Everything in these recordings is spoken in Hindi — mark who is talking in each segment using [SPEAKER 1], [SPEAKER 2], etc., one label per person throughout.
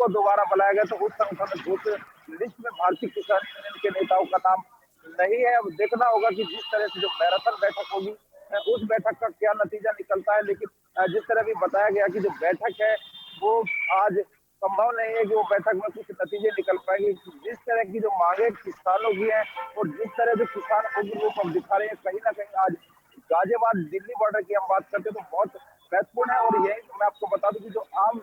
[SPEAKER 1] उनको दोबारा बुलाया गया, तो उस संगठन उस लिस्ट में भारतीय किसान यूनियन के नेताओं का नाम नहीं है। अब देखना होगा कि जिस तरह से जो मैराथन बैठक होगी, उस बैठक का क्या नतीजा निकलता है। लेकिन जिस तरह भी बताया गया कि जो बैठक है वो आज संभव नहीं है कि वो बैठक में कुछ नतीजे निकल पाएंगे। जिस तरह की जो मांगे किसानों की है और जिस तरह जो किसान उग्र रूप अब दिखा रहे हैं, कहीं ना कहीं आज गाजियाबाद दिल्ली बॉर्डर की हम बात करते हैं तो बहुत महत्वपूर्ण है। और यही मैं आपको बता दूं कि जो आम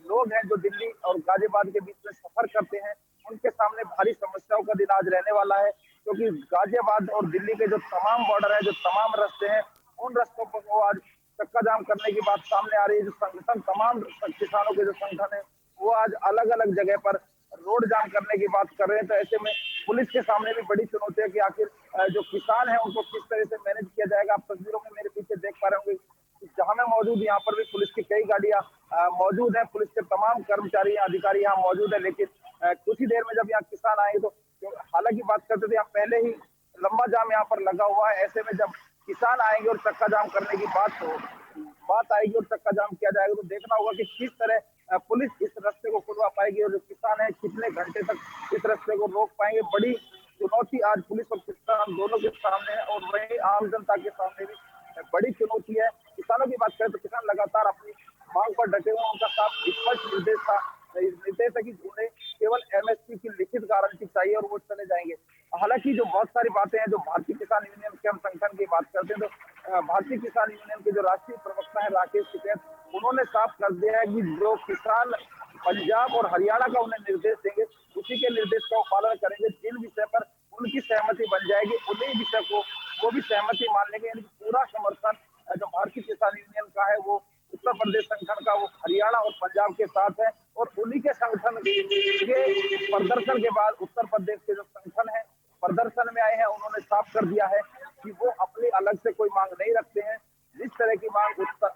[SPEAKER 1] लोग हैं जो दिल्ली और गाजियाबाद के बीच में सफर करते हैं, उनके सामने भारी समस्याओं का दिन आज रहने वाला है। क्योंकि गाजियाबाद और दिल्ली के जो तमाम बॉर्डर है, जो तमाम रास्ते हैं, उन रास्तों पर वो आज चक्का जाम करने की बात सामने आ रही है। जो संगठन तमाम किसानों के जो संगठन है वो आज अलग अलग जगह पर रोड जाम करने की बात कर रहे हैं। तो ऐसे में पुलिस के सामने भी बड़ी चुनौती है कि आखिर जो किसान है उनको किस तरह से मैनेज किया जाएगा। आप तस्वीरों में मेरे पीछे देख पा रहे होंगे, जहां मैं मौजूद, यहाँ पर भी पुलिस की कई गाड़ियां मौजूद है, पुलिस के तमाम कर्मचारी अधिकारी यहाँ मौजूद है। लेकिन कुछ ही देर में जब यहाँ किसान आएंगे तो हालांकि बात करते थे, यहाँ पहले ही लंबा जाम यहाँ पर लगा हुआ है। ऐसे में जब किसान आएंगे और चक्का जाम करने की बात आएगी और चक्का जाम किया जाएगा, तो देखना होगा कि किस तरह पुलिस इस रास्ते को खुलवा पाएगी और जो किसान है कितने घंटे तक इस रास्ते को रोक पाएंगे। बड़ी चुनौती आज पुलिस और किसान दोनों के सामने है। और वही आम जनता के सामने भी बड़ी चुनौती है। किसानों की बात करें तो किसान लगातार अपनी मांग पर डटे हुए, उनका साफ स्पष्ट निर्देश है कि उन्हें केवल एमएसपी की लिखित गारंटी चाहिए और वो चले जाएंगे। हालांकि जो बहुत सारी बातें हैं, जो भारतीय किसान यूनियन के हम संगठन की बात करते हैं तो भारतीय किसान यूनियन के जो राष्ट्रीय प्रवक्ता है राकेश टिकैत, उन्होंने साफ कर दिया है कि जो किसान पंजाब और हरियाणा का उन्हें निर्देश देंगे, उसी के निर्देश का वो पालन करेंगे। जिन विषय पर उनकी सहमति बन जाएगी उन्हीं विषय को वो भी सहमति मान लेंगे। यानी पूरा समर्थन जो भारतीय किसान यूनियन का है वो उत्तर प्रदेश संगठन का वो हरियाणा और पंजाब के साथ है। और उन्हीं के संगठन के प्रदर्शन के बाद उत्तर प्रदेश के जो संगठन है प्रदर्शन में आए हैं, उन्होंने साफ कर दिया है कि वो अपनी अलग से कोई मांग नहीं रखते हैं। जिस तरह की मांग उत्तर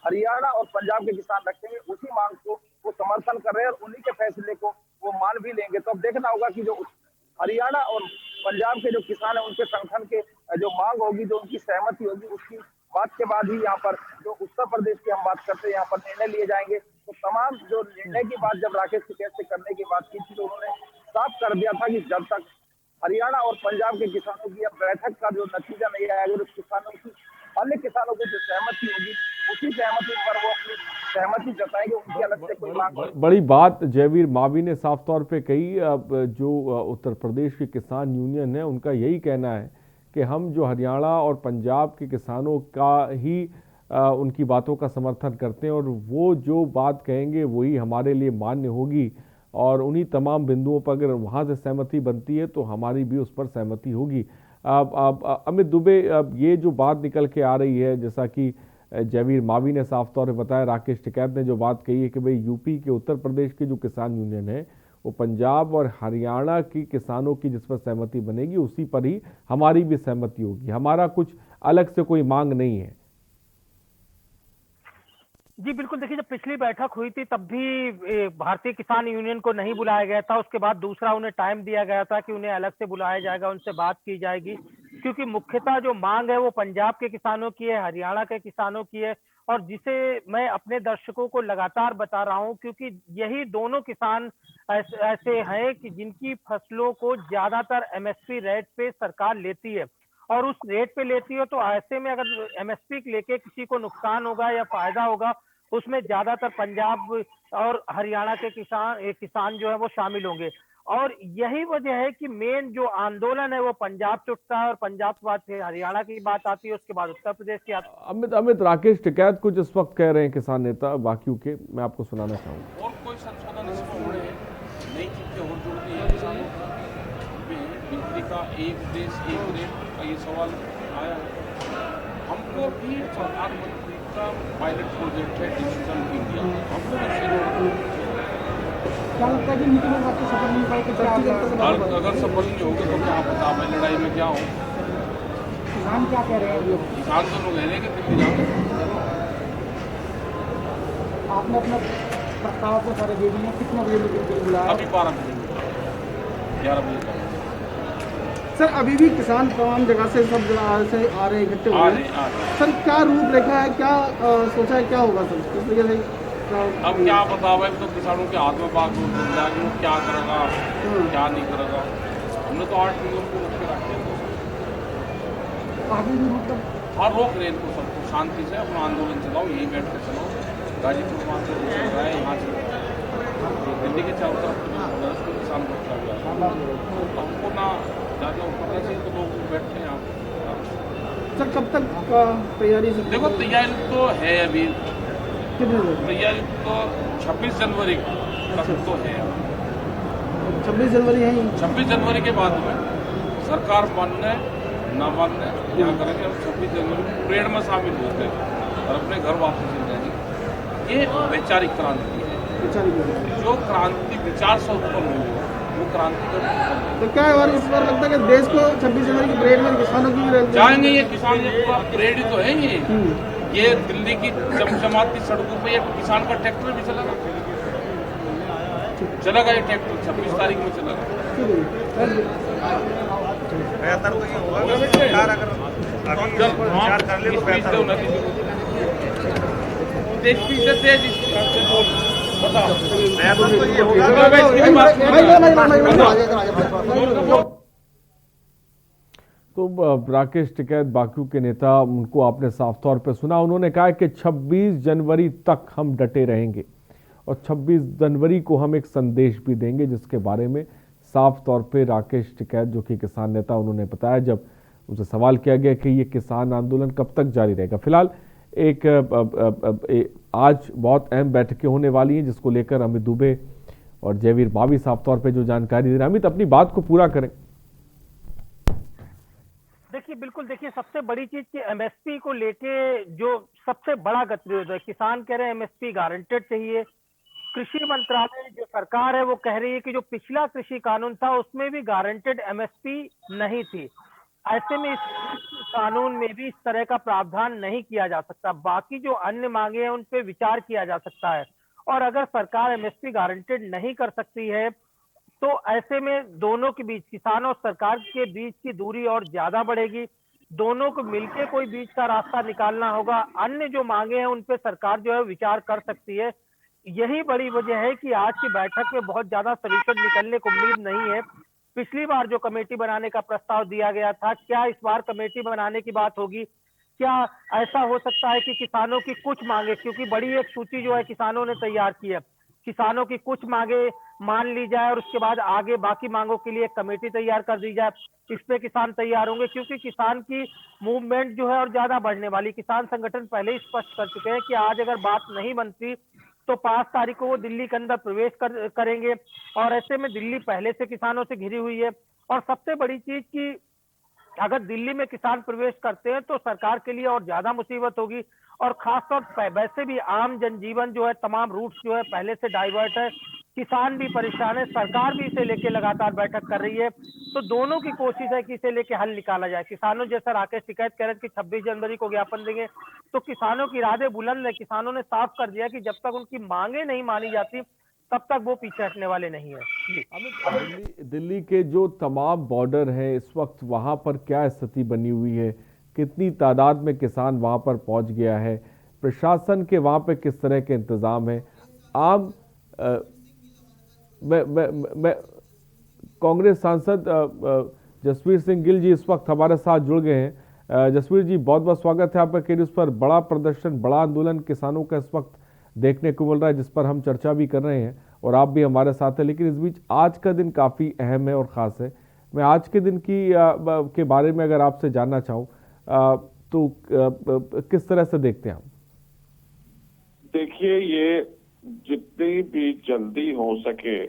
[SPEAKER 1] हरियाणा और पंजाब के किसान रखेंगे उसी मांग को वो समर्थन कर रहे हैं और उन्हीं के फैसले को वो मान भी लेंगे। तो अब देखना होगा कि जो हरियाणा और पंजाब के जो किसान है उनके संगठन के जो मांग होगी, जो उनकी सहमति होगी, उसकी बात के बाद ही यहाँ पर जो उत्तर प्रदेश की हम बात करते हैं यहाँ पर निर्णय लिए जाएंगे। तो तमाम जो निर्णय की बात जब राकेश टिकैत से करने की बात की थी तो उन्होंने साफ कर दिया था कि जब तक हरियाणा और पंजाब के किसानों की बैठक का जो नतीजा नहीं आएगा, जो किसानों की अन्य किसानों की जो सहमति होगी उसी सहमति पर वो अपनी सहमति जताएंगे। उनकी अलग से कोई मांग
[SPEAKER 2] बड़ी बात जयवीर मावी ने साफ तौर पे कही। अब जो उत्तर प्रदेश के किसान यूनियन है उनका यही कहना है कि हम जो हरियाणा और पंजाब के किसानों का ही उनकी बातों का समर्थन करते हैं और वो जो बात कहेंगे वही हमारे लिए मान्य होगी और उन्हीं तमाम बिंदुओं पर अगर वहाँ से सहमति बनती है तो हमारी भी उस पर सहमति होगी। अब अमित दुबे, अब ये जो बात निकल के आ रही है, जैसा कि जयवीर मावी ने साफ तौर पर बताया, राकेश टिकैत ने जो बात कही है कि भाई यूपी के उत्तर प्रदेश के जो किसान यूनियन है वो पंजाब और हरियाणा की किसानों की जिस पर सहमति बनेगी उसी पर ही हमारी भी सहमति होगी, हमारा कुछ अलग से कोई मांग नहीं है।
[SPEAKER 3] जी बिल्कुल, देखिए जब पिछली बैठक हुई थी तब भी भारतीय किसान यूनियन को नहीं बुलाया गया था। उसके बाद दूसरा उन्हें टाइम दिया गया था कि उन्हें अलग से बुलाया जाएगा, उनसे बात की जाएगी, क्योंकि मुख्यतः जो मांग है वो पंजाब के किसानों की है, हरियाणा के किसानों की है। और जिसे मैं अपने दर्शकों को लगातार बता रहा हूं, क्योंकि यही दोनों किसान ऐसे हैं कि जिनकी फसलों को ज्यादातर एमएसपी रेट पे सरकार लेती है और उस रेट पे लेती है। तो ऐसे में अगर एमएसपी लेके किसी को नुकसान होगा या फायदा होगा, उसमें ज्यादातर पंजाब और हरियाणा के किसान जो है वो शामिल होंगे। और यही वजह है कि मेन जो आंदोलन है वो पंजाब से उठता है और पंजाब के बाद फिर हरियाणा की बात आती है, उसके बाद उत्तर प्रदेश की आती है।
[SPEAKER 2] अमित राकेश टिकैत कुछ इस वक्त कह रहे हैं किसान नेता बाकियों के, मैं आपको सुनाना चाहूँगा।
[SPEAKER 4] और कोई संशोधन इसमें होने नई चीजें और जुड़ती हैं किसानों में बिजली का एक देश एक रेट का ये सवाल आया है। हमको भी प्रधानमंत्री का पायलट प्रोजेक्ट है डिजिटल इंडिया, हमको
[SPEAKER 5] क्या लगता है कि नीति में आपको सफल नहीं पाए?
[SPEAKER 4] अगर सफल नहीं होगा तो क्या पता मैं लड़ाई में क्या हूँ।
[SPEAKER 5] किसान क्या कह रहे हैं?
[SPEAKER 4] किसान तो लोग कहने के दिल्ली जाओ।
[SPEAKER 5] आपने अपना प्रस्ताव को सारे दे दिए, कितना बजे बुलाया?
[SPEAKER 4] अभी 12 बजे 11 बजे तक।
[SPEAKER 5] सर अभी भी किसान तमाम जगह से सब जगह से आ रहे इकट्ठे हो रहे हैं। सर क्या रूपरेखा है, क्या सोचा है, क्या होगा सर? किस तरीके से
[SPEAKER 4] अब क्या बताओ भाई, तो किसानों के हाथ में बात हो जाएगी, वो क्या करेगा क्या नहीं करेगा। हमने तो 8 नियम को रोक के रखे हैं।
[SPEAKER 5] अभी भी मतलब
[SPEAKER 4] हाँ, रोक रहे हैं इनको सबको, शांति से अपना आंदोलन चलाओ, यहीं बैठ के चलाओ। गाजीपुर वहाँ से चल रहा है, यहाँ से दिल्ली के चारों तरफ उसको किसान बच्चा हुआ है। हमको ना ज़्यादा करना चाहिए, तो लोग बैठते हैं यहाँ।
[SPEAKER 5] सर कब तक का तैयारी से
[SPEAKER 4] देखो तैयारी तो है अभी,
[SPEAKER 5] कितने दिन?
[SPEAKER 4] तैयारी तो 26 जनवरी तक तो है।
[SPEAKER 5] 26 जनवरी है ही।
[SPEAKER 4] 26 जनवरी के बाद में सरकार मानने ना मानने क्या करेंगे, हम 26 जनवरी परेड में शामिल होते हैं और अपने घर वापस चले जाएंगे। ये वैचारिक क्रांति है, जो क्रांति विचार से उत्पन्न हुई है वो क्रांति कर।
[SPEAKER 5] तो क्या है और इस बार लगता है कि देश को 26 जनवरी की परेड में किसानों की भी
[SPEAKER 4] जाएंगे ये किसान, ये पूरा परेड ही तो है ये दिल्ली की चमचमाती की सड़कों पे ये किसान का ट्रैक्टर भी चलेगा ये ट्रैक्टर 26 तारीख में चलेगा।
[SPEAKER 6] बेहतर तो ये होगा कि सरकार अगर अभी विचार कर ले तो बेहतर होगा। बेहतर तो ये होगा।
[SPEAKER 2] तो राकेश टिकैत बाकी के नेता, उनको आपने साफ तौर पे सुना, उन्होंने कहा कि 26 जनवरी तक हम डटे रहेंगे और 26 जनवरी को हम एक संदेश भी देंगे, जिसके बारे में साफ तौर पे राकेश टिकैत जो कि किसान नेता, उन्होंने बताया जब उनसे सवाल किया गया कि ये किसान आंदोलन कब तक जारी रहेगा। फिलहाल आज बहुत अहम बैठकें होने वाली हैं, जिसको लेकर अमित दुबे और जयवीर मावी साफ तौर पे जो जानकारी दे रहे हैं। अमित, अपनी बात को पूरा करें।
[SPEAKER 3] देखिए बिल्कुल, देखिए सबसे बड़ी चीज कि एमएसपी को लेके जो सबसे बड़ा गतिरोध है, किसान कह रहे हैं एमएसपी गारंटेड चाहिए। कृषि मंत्रालय जो सरकार है वो कह रही है कि जो पिछला कृषि कानून था उसमें भी गारंटेड एमएसपी नहीं थी। ऐसे में इस कानून में भी इस तरह का प्रावधान नहीं किया जा सकता। बाकी जो अन्य मांगे हैं उन पे विचार किया जा सकता है, और अगर सरकार एमएसपी गारंटेड नहीं कर सकती है तो ऐसे में दोनों के बीच, किसानों और सरकार के बीच की दूरी और ज्यादा बढ़ेगी। दोनों को मिलकर कोई बीच का रास्ता निकालना होगा। अन्य जो मांगे हैं उन पे सरकार जो है विचार कर सकती है। यही बड़ी वजह है कि आज की बैठक में बहुत ज्यादा सॉल्यूशन निकलने को उम्मीद नहीं है। पिछली बार जो कमेटी बनाने का प्रस्ताव दिया गया था, क्या इस बार कमेटी बनाने की बात होगी? क्या ऐसा हो सकता है कि किसानों की कुछ मांगे, क्योंकि बड़ी एक सूची जो है किसानों ने तैयार की है, किसानों की कुछ मांगे मान ली जाए और उसके बाद आगे बाकी मांगों के लिए एक कमेटी तैयार कर दी जाए। इस पे किसान तैयार होंगे, क्योंकि किसान की मूवमेंट जो है और ज्यादा बढ़ने वाली। किसान संगठन पहले ही स्पष्ट कर चुके हैं कि आज अगर बात नहीं बनती तो 5 तारीख को वो दिल्ली के अंदर प्रवेश करेंगे, और ऐसे में दिल्ली पहले से किसानों से घिरी हुई है। और सबसे बड़ी चीज कि अगर दिल्ली में किसान प्रवेश करते हैं तो सरकार के लिए और ज्यादा मुसीबत होगी, और खासतौर पर वैसे भी आम जनजीवन जो है, तमाम रूट्स जो है पहले से डाइवर्ट है, किसान भी परेशान है, सरकार भी इसे लेके लगातार बैठक कर रही है। तो दोनों की कोशिश है कि इसे लेके हल निकाला जाए। किसानों, जैसा राकेश टिकैत कह रहे थे कि 26 जनवरी को ज्ञापन देंगे, तो किसानों की इरादे बुलंद है। किसानों ने साफ कर दिया कि जब तक उनकी मांगे नहीं मानी जाती तब तक वो पीछे हटने वाले नहीं है।
[SPEAKER 2] दिल्ली के जो तमाम बॉर्डर हैं इस वक्त, वहां पर क्या स्थिति बनी हुई है? कितनी तादाद में किसान वहां पर पहुंच गया है? प्रशासन के वहां पे किस तरह के इंतजाम है? आम मैं कांग्रेस सांसद जसवीर सिंह गिल जी इस वक्त हमारे साथ जुड़ गए हैं। जसवीर जी, बहुत बहुत स्वागत है आपका। केरल पर बड़ा प्रदर्शन, बड़ा आंदोलन किसानों का इस वक्त देखने को मिल रहा है, जिस पर हम चर्चा भी कर रहे हैं और आप भी हमारे साथ हैं। लेकिन इस बीच आज का दिन काफ़ी अहम है और ख़ास है। मैं आज के दिन के बारे में अगर आपसे जानना चाहूँ तो किस तरह से देखते हैं आप?
[SPEAKER 7] देखिए, ये जितनी भी जल्दी हो सके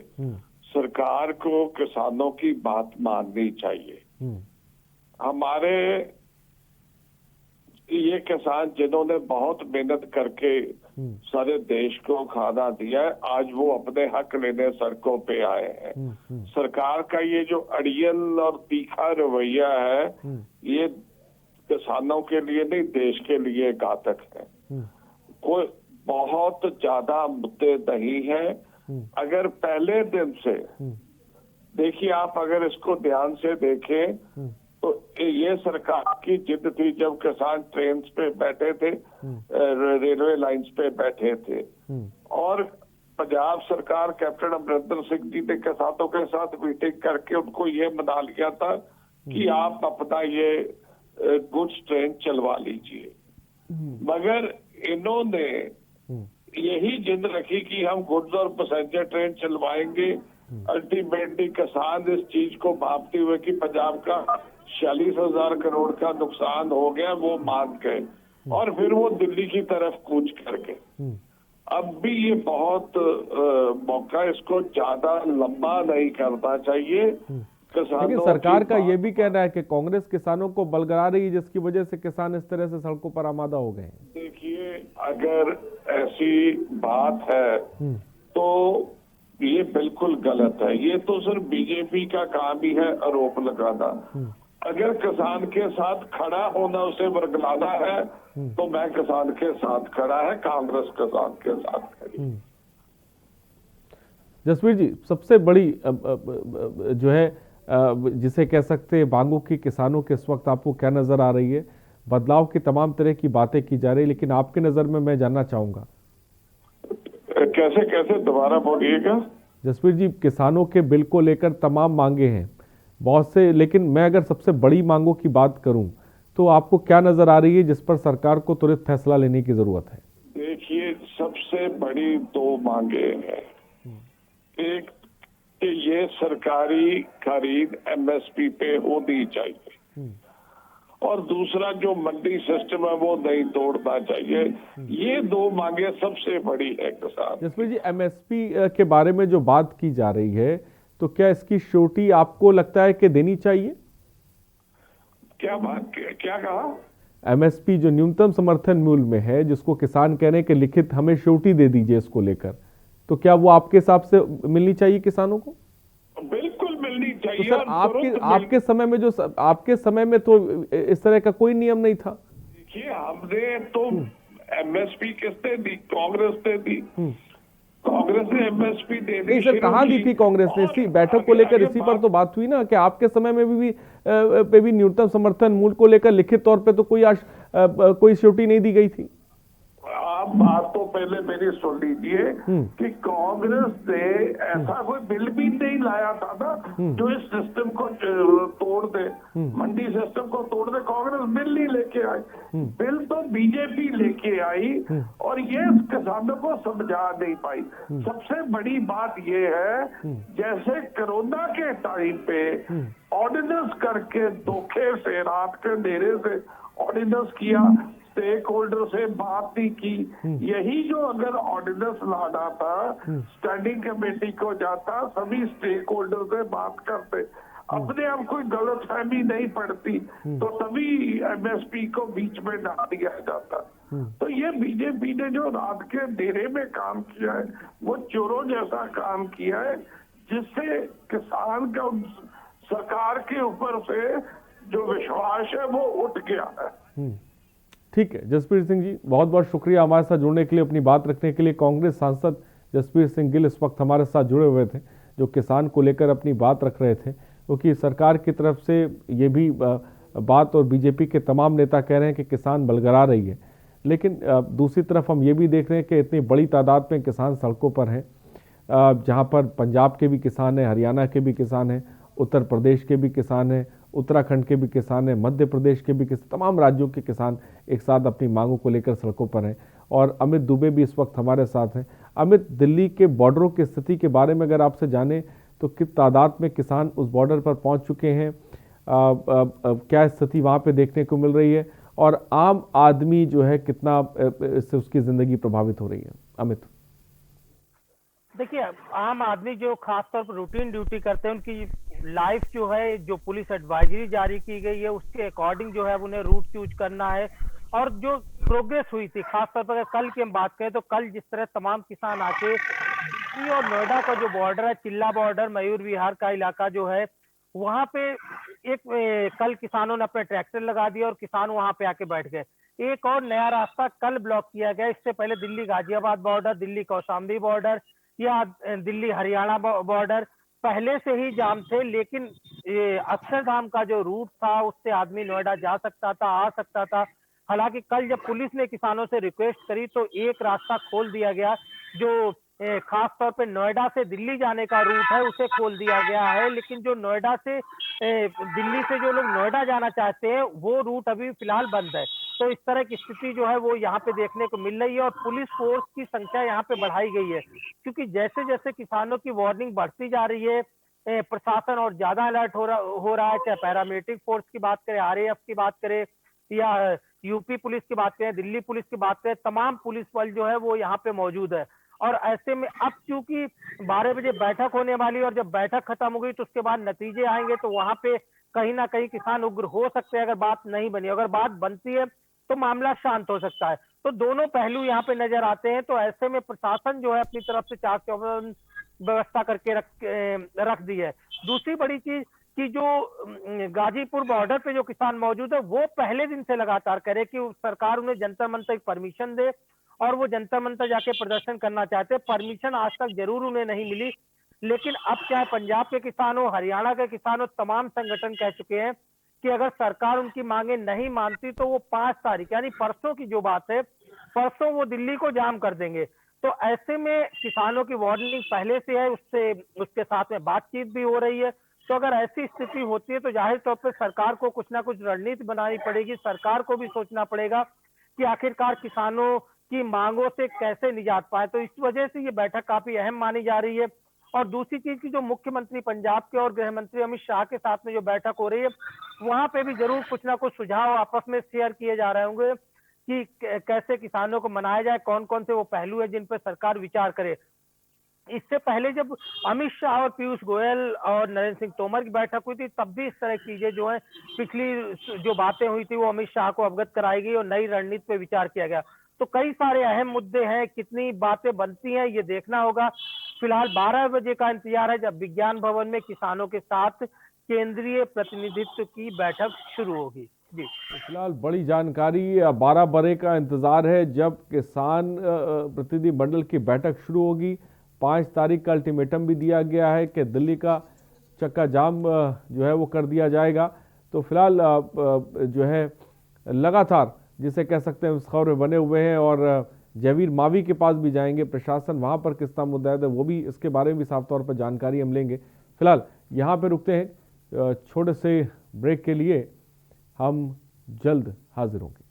[SPEAKER 7] सरकार को किसानों की बात माननी चाहिए। हमारे ये किसान जिन्होंने बहुत मेहनत करके सारे देश को खाना दिया है, आज वो अपने हक लेने सड़कों पे आए हैं। सरकार का ये जो अड़ियल और तीखा रवैया है, ये किसानों के लिए नहीं, देश के लिए घातक है। कोई बहुत ज्यादा मुद्दे नहीं है। अगर पहले दिन से देखिए, आप अगर इसको ध्यान से देखें तो ये सरकार की जिद थी जब किसान ट्रेन पे बैठे थे, रेलवे लाइंस पे बैठे थे, और पंजाब सरकार कैप्टन अमरिंदर सिंह जी ने किसानों के साथ मीटिंग करके उनको ये मना लिया था कि आप अपना ये गुड्स ट्रेन चलवा लीजिए। मगर इन्होंने यही जिद रखी कि हम गुड्स और पैसेंजर ट्रेन चलवाएंगे। अल्टीमेटली किसान इस चीज को भापते हुए कि पंजाब का 46,000 करोड़ का नुकसान हो गया, वो मान गए और फिर वो दिल्ली की तरफ कूच कर गए। अब भी ये बहुत मौका, इसको ज्यादा लंबा नहीं करना चाहिए।
[SPEAKER 2] लेकिन सरकार का ये भी कहना है कि कांग्रेस किसानों को बलगरा रही है, जिसकी वजह से किसान इस तरह से सड़कों पर आमादा हो गए हैं।
[SPEAKER 7] देखिए, अगर ऐसी बात है तो ये बिल्कुल गलत है। ये तो सिर्फ बीजेपी का काम ही है आरोप लगाना। अगर किसान के साथ खड़ा होना उसे बरगलाना है तो मैं किसान के साथ खड़ा है, कांग्रेस किसान के साथ खड़ी।
[SPEAKER 2] जसवीर जी, सबसे बड़ी जो है जिसे कह सकते हैं मांगों की किसानों के इस वक्त आपको क्या नजर आ रही है? बदलाव की तमाम तरह की बातें की जा रही है, लेकिन आपके नजर में मैं जानना चाहूंगा
[SPEAKER 7] कैसे कैसे दोबारा बोलिएगा।
[SPEAKER 2] जसवीर जी, किसानों के बिल को लेकर तमाम मांगे हैं बहुत से, लेकिन मैं अगर सबसे बड़ी मांगों की बात करूं तो आपको क्या नजर आ रही है जिस पर सरकार को तुरंत फैसला लेने की जरूरत है?
[SPEAKER 7] देखिए, सबसे बड़ी दो मांगे हैं। एक कि ये सरकारी खरीद एमएसपी पे होनी चाहिए, और दूसरा जो मंडी सिस्टम है वो नहीं तोड़ना चाहिए। ये दो मांगे सबसे बड़ी है किसान।
[SPEAKER 2] जसवीर जी, एमएसपी के बारे में जो बात की जा रही है, तो क्या इसकी श्योरिटी आपको लगता है कि देनी चाहिए?
[SPEAKER 7] क्या कहा?
[SPEAKER 2] एमएसपी जो न्यूनतम समर्थन मूल्य में है, जिसको किसान कह रहे हैं कि लिखित हमें श्योरिटी दे दीजिए इसको लेकर, तो क्या वो आपके हिसाब से मिलनी चाहिए किसानों को?
[SPEAKER 7] बिल्कुल मिलनी चाहिए।
[SPEAKER 2] तो सर, आपके समय में आपके समय में तो इस तरह का कोई नियम नहीं था।
[SPEAKER 7] देखिए, हमने तो एमएसपी किसने दी? कांग्रेस ने दी। कांग्रेस ने एमएसपी देनी
[SPEAKER 2] नहीं सर, कहाँ दी थी कांग्रेस ने? इसी बैठक को लेकर इसी पर तो बात हुई ना कि आपके समय में भी न्यूनतम समर्थन मूल्य को लेकर लिखित तौर पे तो कोई श्योरिटी नहीं दी गई थी।
[SPEAKER 7] आप बात तो पहले मेरी सुन लीजिए कि कांग्रेस ने ऐसा कोई बिल भी नहीं लाया था ना जो इस सिस्टम को तोड़ दे, मंडी सिस्टम को तोड़ दे। कांग्रेस बिल नहीं लेके आई, बिल तो बीजेपी लेके आई और ये किसानों को समझा नहीं पाई। सबसे बड़ी बात ये है, जैसे कोरोना के टाइम पे ऑर्डिनेंस करके धोखे से, रात के अंधेरे से ऑर्डिनेंस किया, स्टेक होल्डर से बात नहीं की। यही जो अगर ऑर्डिनेंस लाना था, स्टैंडिंग कमेटी को जाता, सभी स्टेक होल्डर से बात करते, अपने आप कोई गलतफहमी नहीं पड़ती, तो तभी एमएसपी को बीच में डाल दिया जाता। तो ये बीजेपी ने जो रात के अंधेरे में काम किया है, वो चोरों जैसा काम किया है, जिससे किसान का सरकार के ऊपर से जो विश्वास है वो उठ गया है।
[SPEAKER 2] ठीक है जसप्रीत सिंह जी, बहुत बहुत शुक्रिया हमारे साथ जुड़ने के लिए, अपनी बात रखने के लिए। कांग्रेस सांसद जसप्रीत सिंह गिल इस वक्त हमारे साथ जुड़े हुए थे, जो किसान को लेकर अपनी बात रख रहे थे, क्योंकि सरकार की तरफ से ये भी बात और बीजेपी के तमाम नेता कह रहे हैं कि किसान बलगरा रही है, लेकिन दूसरी तरफ हम ये भी देख रहे हैं कि इतनी बड़ी तादाद में किसान सड़कों पर हैं, जहाँ पर पंजाब के भी किसान हैं, हरियाणा के भी किसान हैं, उत्तर प्रदेश के भी किसान हैं, उत्तराखंड के भी किसान हैं, मध्य प्रदेश के भी किसान, तमाम राज्यों के किसान एक साथ अपनी मांगों को लेकर सड़कों पर हैं। और अमित दुबे भी इस वक्त हमारे साथ हैं। अमित, दिल्ली के बॉर्डरों की स्थिति के बारे में अगर आपसे जाने तो किस तादाद में किसान उस बॉर्डर पर पहुंच चुके हैं, क्या स्थिति वहां पे देखने को मिल रही है, और आम आदमी जो है कितना इससे उसकी जिंदगी प्रभावित हो रही है? अमित,
[SPEAKER 3] देखिए, आम आदमी जो खासतौर पर रूटीन ड्यूटी करते हैं, उनकी लाइफ जो है, जो पुलिस एडवाइजरी जारी की गई है उसके अकॉर्डिंग जो है उन्हें रूट चूज करना है। और जो प्रोग्रेस हुई थी, खासतौर पर कल की हम बात करें तो कल जिस तरह तमाम किसान आके दिल्ली और नोएडा का जो बॉर्डर है, चिल्ला बॉर्डर, मयूर विहार का इलाका जो है, वहां पे कल किसानों ने अपने ट्रैक्टर लगा दिया और किसान वहां पे आके बैठ गए। एक और नया रास्ता कल ब्लॉक किया गया। इससे पहले दिल्ली गाजियाबाद बॉर्डर, दिल्ली कौशाम्बी बॉर्डर या दिल्ली हरियाणा बॉर्डर पहले से ही जाम थे, लेकिन ये अक्षरधाम का जो रूट था उससे आदमी नोएडा जा सकता था, आ सकता था। हालांकि कल जब पुलिस ने किसानों से रिक्वेस्ट करी तो एक रास्ता खोल दिया गया, जो खास तौर पे नोएडा से दिल्ली जाने का रूट है उसे खोल दिया गया है। लेकिन जो नोएडा से दिल्ली से जो लोग नोएडा जाना चाहते हैं वो रूट अभी फिलहाल बंद है। तो इस तरह की स्थिति जो है वो यहाँ पे देखने को मिल रही है और पुलिस फोर्स की संख्या यहाँ पे बढ़ाई गई है, क्योंकि जैसे जैसे किसानों की वार्निंग बढ़ती जा रही है प्रशासन और ज्यादा अलर्ट हो रहा है। चाहे पैरामिलिट्री फोर्स की बात करें, आरएएफ की बात करें या यूपी पुलिस की बात करें, दिल्ली पुलिस की बात करें, तमाम पुलिस बल जो है वो यहाँ पे मौजूद है। और ऐसे में अब चूंकि 12 बजे बैठक होने वाली है और जब बैठक खत्म हो गई तो उसके बाद नतीजे आएंगे, तो वहां पे कहीं ना कहीं किसान उग्र हो सकते हैं अगर बात नहीं बनी। अगर बात बनती है तो मामला शांत हो सकता है। तो दोनों पहलू यहाँ पे नजर आते हैं। तो ऐसे में प्रशासन जो है अपनी तरफ से 4 व्यवस्था करके रख दी है। दूसरी बड़ी चीज कि जो गाजीपुर बॉर्डर पे जो किसान मौजूद है वो पहले दिन से लगातार करे कि सरकार उन्हें जंतर मंतर परमिशन दे और वो जंतर मंतर जाके प्रदर्शन करना चाहते हैं। परमिशन आज तक जरूर उन्हें नहीं मिली, लेकिन अब चाहे पंजाब के किसान हो, हरियाणा के किसान हो, तमाम संगठन कह चुके हैं कि अगर सरकार उनकी मांगे नहीं मानती तो वो 5 तारीख यानी परसों की जो बात है, परसों वो दिल्ली को जाम कर देंगे। तो ऐसे में किसानों की वार्निंग पहले से है, उसके साथ में बातचीत भी हो रही है। तो अगर ऐसी स्थिति होती है तो जाहिर तौर पर सरकार को कुछ ना कुछ रणनीति बनानी पड़ेगी। सरकार को भी सोचना पड़ेगा कि आखिरकार किसानों की मांगों से कैसे निजात पाए। तो इस वजह से ये बैठक काफी अहम मानी जा रही है। और दूसरी चीज की जो मुख्यमंत्री पंजाब के और गृह मंत्री अमित शाह के साथ में जो बैठक हो रही है वहां पे भी जरूर कुछ ना कुछ सुझाव आपस में शेयर किए जा रहे होंगे कि कैसे किसानों को मनाया जाए, कौन कौन से वो पहलू है जिन पर सरकार विचार करे। इससे पहले जब अमित शाह और पीयूष गोयल और नरेंद्र सिंह तोमर की बैठक हुई थी तब भी इस तरह की चीजें जो है पिछली जो बातें हुई थी वो अमित शाह को अवगत कराई गई और नई रणनीति पे विचार किया गया। तो कई सारे अहम मुद्दे हैं, कितनी बातें बनती हैं ये देखना होगा। फिलहाल 12 बजे का इंतजार है जब विज्ञान भवन में किसानों के साथ केंद्रीय प्रतिनिधित्व की बैठक शुरू होगी। जी
[SPEAKER 2] फिलहाल बड़ी जानकारी 12 बजे का इंतजार है जब किसान प्रतिनिधि मंडल की बैठक शुरू होगी। 5 तारीख का अल्टीमेटम भी दिया गया है कि दिल्ली का चक्का जाम जो है वो कर दिया जाएगा। तो फिलहाल जो है लगातार जिसे कह सकते हैं उस खबर में बने हुए हैं और जयवीर मावी के पास भी जाएंगे। प्रशासन वहां पर किस तरह मुद्दा है वो भी इसके बारे में भी साफ तौर पर जानकारी हम लेंगे। फिलहाल यहाँ पर रुकते हैं छोटे से ब्रेक के लिए, हम जल्द हाजिर होंगे।